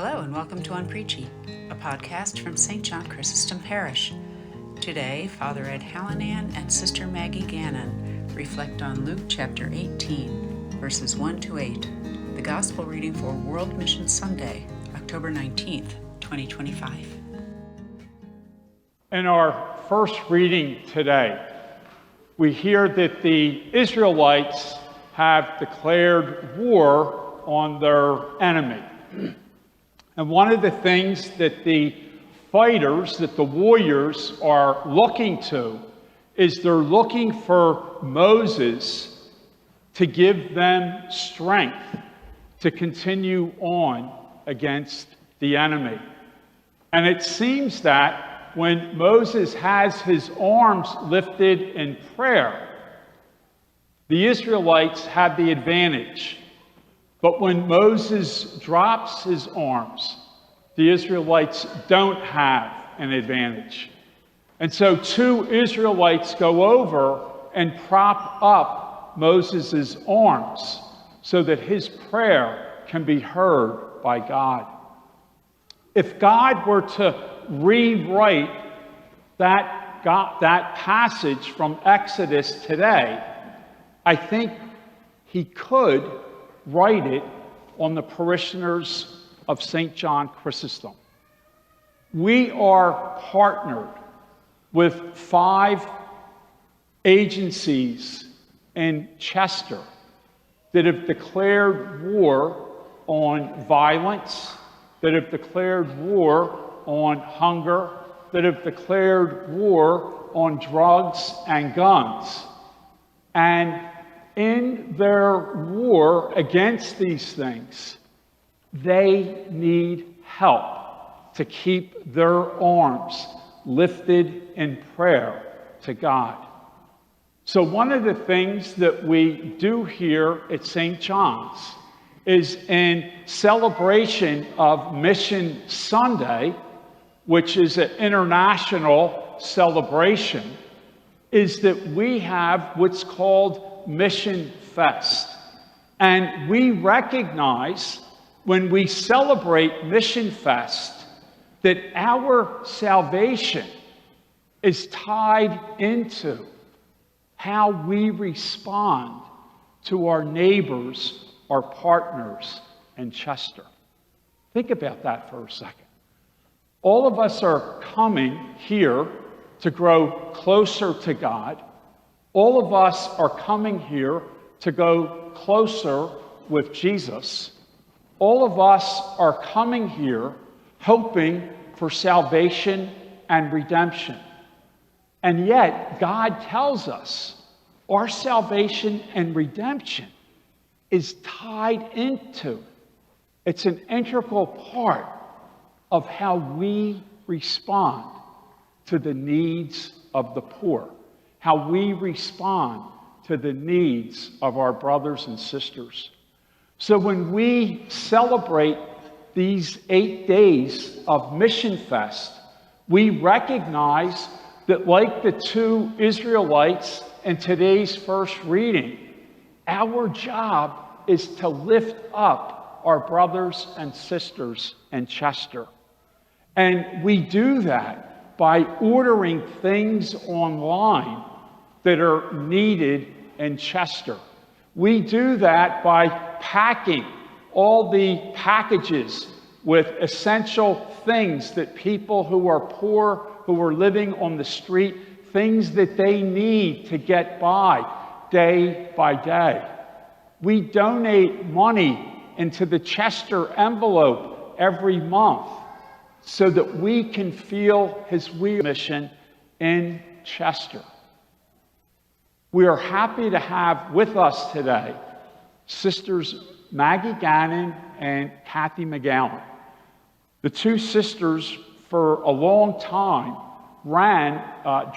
Hello and welcome to On Preachy, a podcast from St. John Chrysostom Parish. Today, Father Ed Hallinan and Sister Maggie Gannon reflect on Luke chapter 18, verses 1 to 8, the Gospel reading for World Mission Sunday, October 19th, 2025. In our first reading today, we hear that the Israelites have declared war on their enemy. And one of the things that the fighters, that the warriors are looking to, is they're looking for Moses to give them strength to continue on against the enemy. And it seems that when Moses has his arms lifted in prayer, the Israelites have the advantage. But when Moses drops his arms, the Israelites don't have an advantage. And so two Israelites go over and prop up Moses' arms so that his prayer can be heard by God. If God were to rewrite that passage from Exodus today, I think he could write it on the parishioners of St. John Chrysostom. We are partnered with 5 agencies in Chester that have declared war on violence, that have declared war on hunger, that have declared war on drugs and guns. And in their war against these things, they need help to keep their arms lifted in prayer to God. So one of the things that we do here at St. John's is in celebration of Mission Sunday, which is an international celebration, is that we have what's called Mission Fest. And we recognize when we celebrate Mission Fest that our salvation is tied into how we respond to our neighbors, our partners in Chester. Think about that for a second. All of us are coming here to grow closer to God. All of us are coming here to go closer with Jesus. All of us are coming here hoping for salvation and redemption. And yet, God tells us our salvation and redemption is tied into, it's an integral part of how we respond to the needs of the poor, how we respond to the needs of our brothers and sisters. So when we celebrate these 8 days of Mission Fest, we recognize that like the 2 Israelites in today's first reading, our job is to lift up our brothers and sisters in Chester. And we do that by ordering things online that are needed in Chester. We do that by packing all the packages with essential things that people who are poor, who are living on the street, things that they need to get by day. We donate money into the Chester envelope every month so that we can feel his mission in Chester. We are happy to have with us today Sisters Maggie Gannon and Kathy McGowan. The 2 sisters, for a long time, ran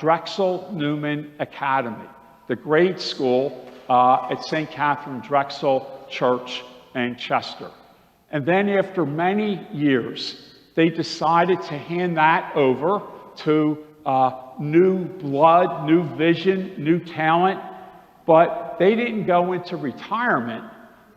Drexel Newman Academy, the grade school at St. Catherine Drexel Church in Chester. And then after many years, they decided to hand that over to new blood, new vision, new talent, but they didn't go into retirement.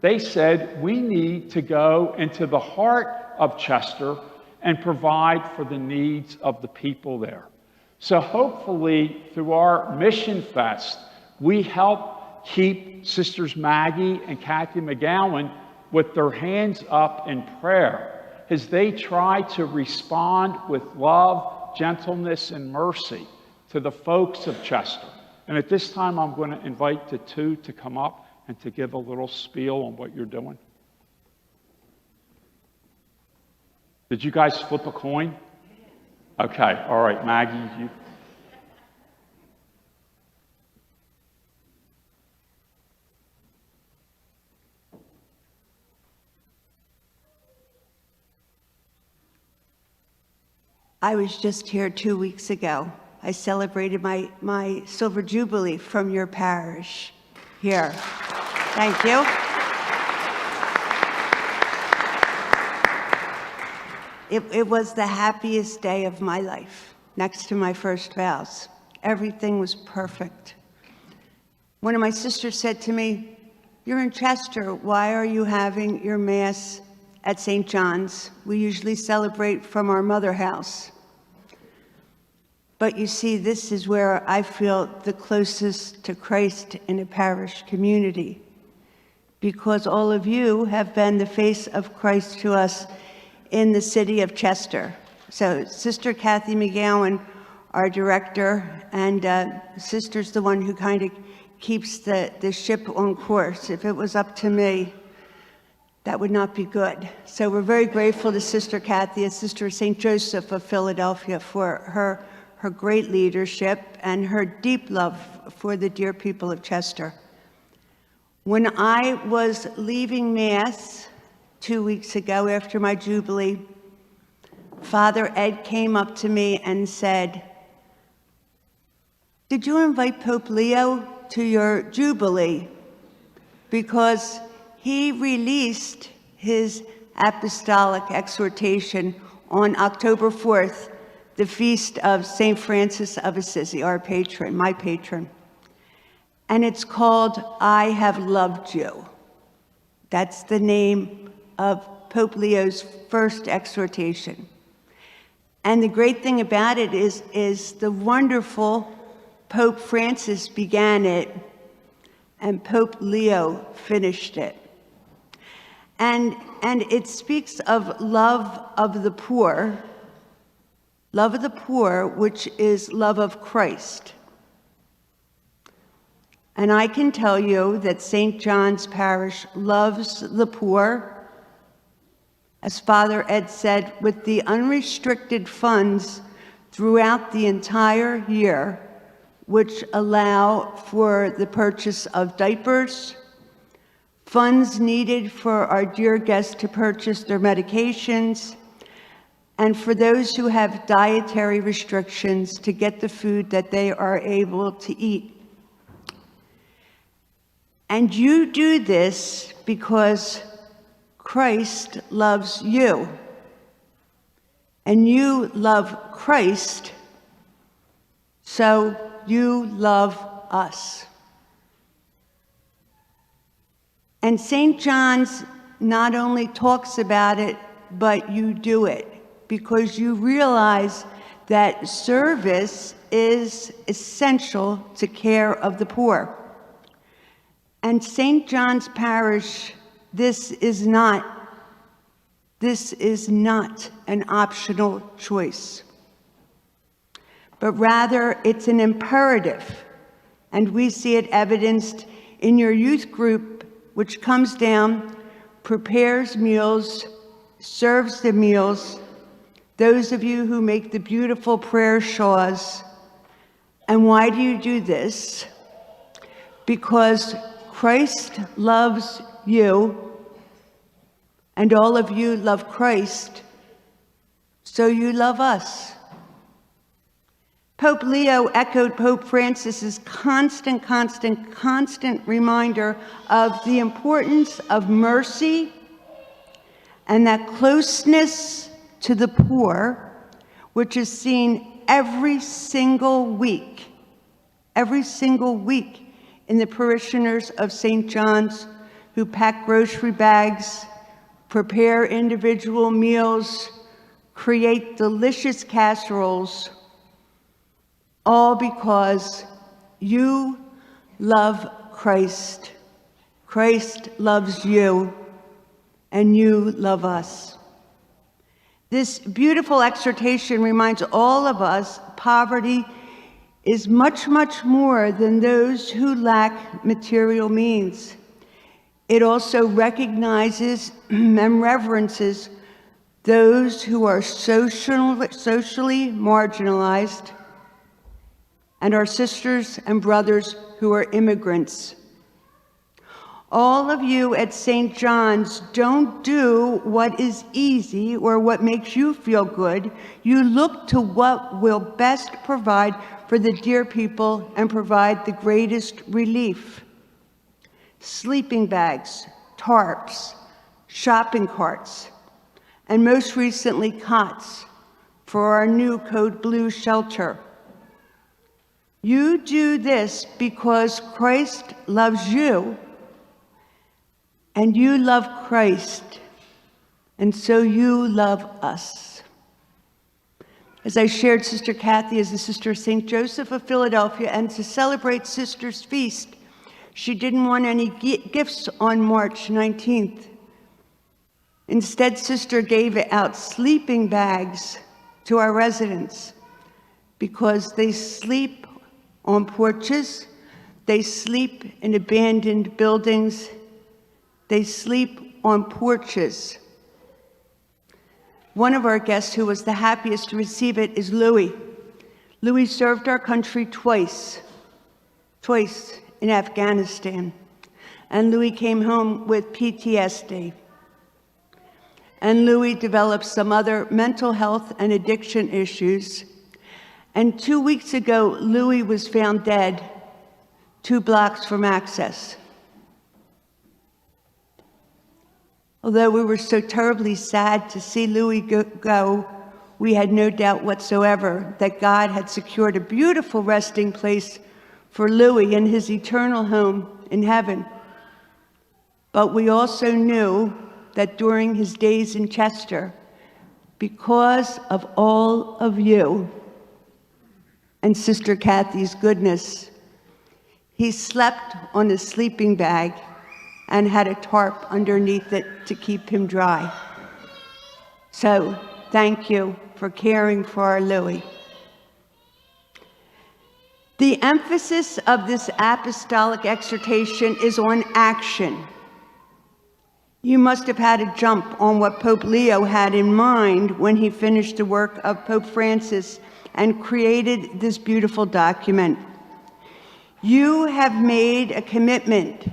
they said, we need to go into the heart of Chester and provide for the needs of the people there. So hopefully, through our Mission Fest, we help keep Sisters Maggie and Kathy McGowan with their hands up in prayer as they try to respond with love, gentleness, and mercy to the folks of Chester. And at this time, I'm going to invite the two to come up and to give a little spiel on what you're doing. Did you guys flip a coin? Okay, all right, Maggie, you. I was just here 2 weeks ago. I celebrated my Silver Jubilee from your parish here. Thank you. It was the happiest day of my life, next to my first vows. Everything was perfect. One of my sisters said to me, "You're in Chester, why are you having your Mass at St. John's? We usually celebrate from our mother house." But you see, this is where I feel the closest to Christ in a parish community, because all of you have been the face of Christ to us in the city of Chester. So Sister Kathy McGowan, our director, and Sister's the one who kind of keeps the ship on course. If it was up to me, that would not be good. So we're very grateful to Sister Kathy, a sister of St. Joseph of Philadelphia, for her great leadership and her deep love for the dear people of Chester. When I was leaving Mass 2 weeks ago after my Jubilee, Father Ed came up to me and said, "Did you invite Pope Leo to your Jubilee?" Because he released his apostolic exhortation on October 4th, the feast of St. Francis of Assisi, our patron, my patron. And it's called, "I Have Loved You." That's the name of Pope Leo's first exhortation. And the great thing about it is the wonderful Pope Francis began it, and Pope Leo finished it. And it speaks of love of the poor, which is love of Christ. And I can tell you that St. John's Parish loves the poor, as Father Ed said, with the unrestricted funds throughout the entire year, which allow for the purchase of diapers, funds needed for our dear guests to purchase their medications, and for those who have dietary restrictions to get the food that they are able to eat. And you do this because Christ loves you. And you love Christ, so you love us. And St. John's not only talks about it, but you do it, because you realize that service is essential to care of the poor. And St. John's Parish, this is not an optional choice, but rather it's an imperative. And we see it evidenced in your youth group, which comes down, prepares meals, serves the meals, those of you who make the beautiful prayer shawls. And why do you do this? Because Christ loves you, and all of you love Christ, so you love us. Pope Leo echoed Pope Francis's constant reminder of the importance of mercy and that closeness to the poor, which is seen every single week in the parishioners of St. John's who pack grocery bags, prepare individual meals, create delicious casseroles, all because you love Christ. Christ loves you, and you love us. This beautiful exhortation reminds all of us poverty is much, much more than those who lack material means. It also recognizes and reverences those who are socially marginalized, and our sisters and brothers who are immigrants. All of you at St. John's don't do what is easy or what makes you feel good. You look to what will best provide for the dear people and provide the greatest relief. Sleeping bags, tarps, shopping carts, and most recently cots for our new Code Blue shelter. You do this because Christ loves you, and you love Christ, and so you love us. As I shared, Sister Kathy is the sister of St. Joseph of Philadelphia, and to celebrate Sister's feast, she didn't want any gifts on March 19th. Instead, Sister gave out sleeping bags to our residents because they sleep on porches, they sleep in abandoned buildings, they sleep on porches. One of our guests who was the happiest to receive it is Louis. Louis served our country twice in Afghanistan. And Louis came home with PTSD. And Louis developed some other mental health and addiction issues. And 2 weeks ago, Louis was found dead 2 blocks from Access. Although we were so terribly sad to see Louis go, we had no doubt whatsoever that God had secured a beautiful resting place for Louis in his eternal home in heaven. But we also knew that during his days in Chester, because of all of you and Sister Kathy's goodness, he slept on a sleeping bag and had a tarp underneath it to keep him dry. So thank you for caring for our Louis. The emphasis of this apostolic exhortation is on action. You must have had a jump on what Pope Leo had in mind when he finished the work of Pope Francis and created this beautiful document. You have made a commitment.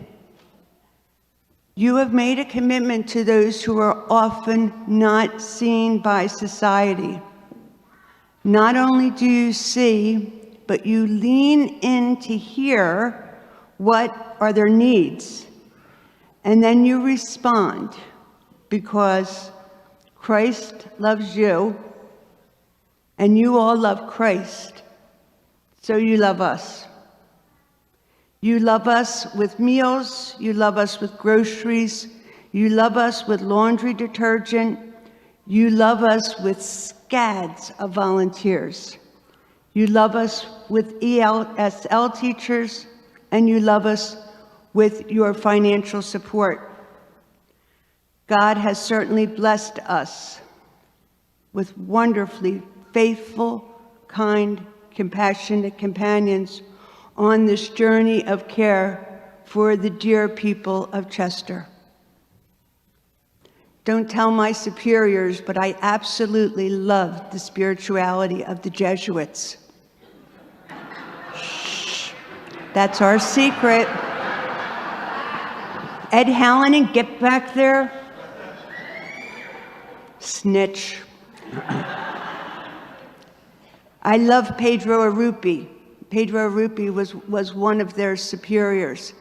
You have made a commitment to those who are often not seen by society. Not only do you see, but you lean in to hear what are their needs. And then you respond because Christ loves you and you all love Christ, so you love us. You love us with meals, you love us with groceries, you love us with laundry detergent, you love us with scads of volunteers. You love us with ESL teachers, and you love us with your financial support. God has certainly blessed us with wonderfully faithful, kind, compassionate companions on this journey of care for the dear people of Chester. Don't tell my superiors, but I absolutely love the spirituality of the Jesuits. Shh, that's our secret. Ed Hallinan, get back there. Snitch. I love Pedro Arrupi. Pedro Arrupi was one of their superiors.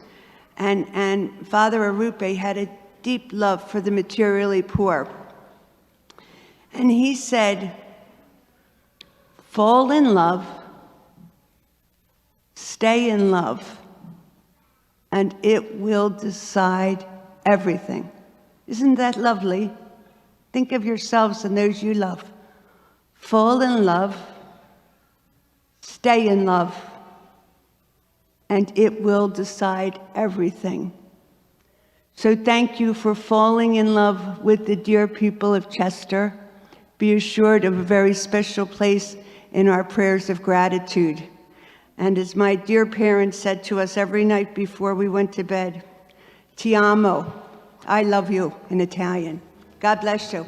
And Father Arrupi had a deep love for the materially poor. And he said, fall in love, stay in love, and it will decide everything. Isn't that lovely? Think of yourselves and those you love. Fall in love, stay in love, and it will decide everything. So thank you for falling in love with the dear people of Chester. Be assured of a very special place in our prayers of gratitude. And as my dear parents said to us every night before we went to bed, Ti amo, I love you in Italian. God bless you.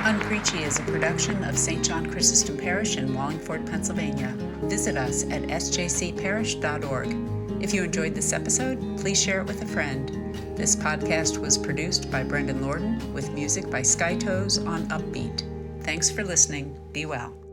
Unpreachy is a production of St. John Chrysostom Parish in Wallingford, Pennsylvania. Visit us at sjcparish.org. If you enjoyed this episode, please share it with a friend. This podcast was produced by Brendan Lorden with music by Skytoes on Upbeat. Thanks for listening. Be well.